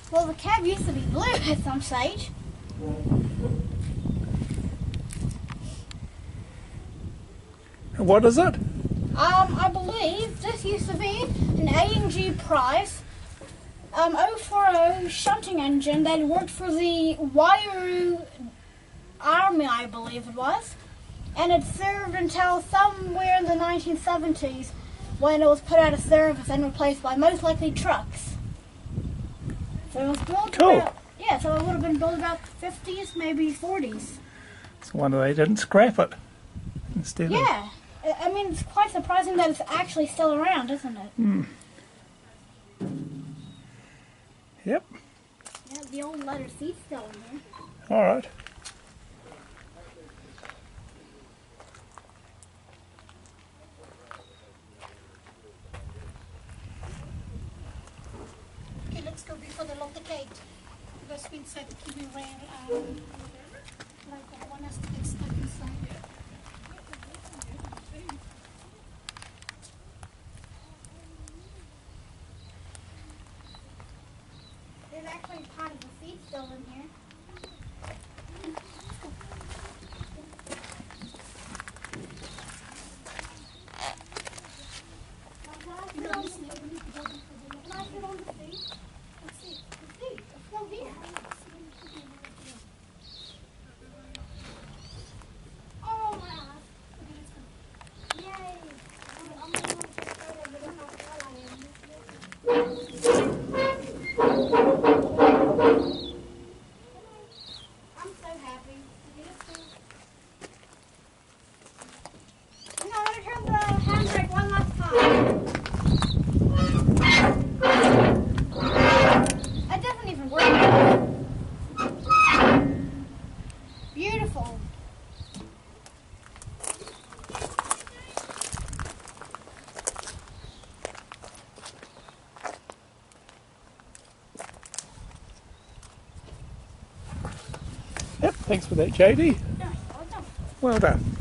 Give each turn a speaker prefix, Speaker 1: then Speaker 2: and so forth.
Speaker 1: Well, the cab used to be blue at some stage.
Speaker 2: What is it?
Speaker 1: I believe this used to be an A&G Prize 040 shunting engine that worked for the Wairau Army, I believe it was. And it served until somewhere in the 1970s when it was put out of service and replaced by most likely trucks. So it was built about, yeah, so it would have been built about the 50s, maybe 40s.
Speaker 2: It's a wonder they didn't scrap it instead.
Speaker 1: Yeah. I mean, it's quite surprising that it's actually still around, isn't it?
Speaker 2: Mm. Yep.
Speaker 1: Yeah, the old leather seat's still in here.
Speaker 2: All right.
Speaker 3: Okay, let's go before they lock the gate. That's been said to keep me around. Like that one has to get stuck inside.
Speaker 1: There's actually part of the seat still in here.
Speaker 3: You know, this neighbor needs to go before they lock
Speaker 1: Can I sit on the seat?
Speaker 3: Let's see.
Speaker 1: The seat, it's still here. Oh my gosh. Yay. I'm going to just go there, but I'm not sure I am. I'm so happy. I'm going to turn the handbrake one last time. That doesn't even work. Beautiful.
Speaker 2: Yep, thanks for that, JD.
Speaker 1: No, I don't.
Speaker 2: Well done.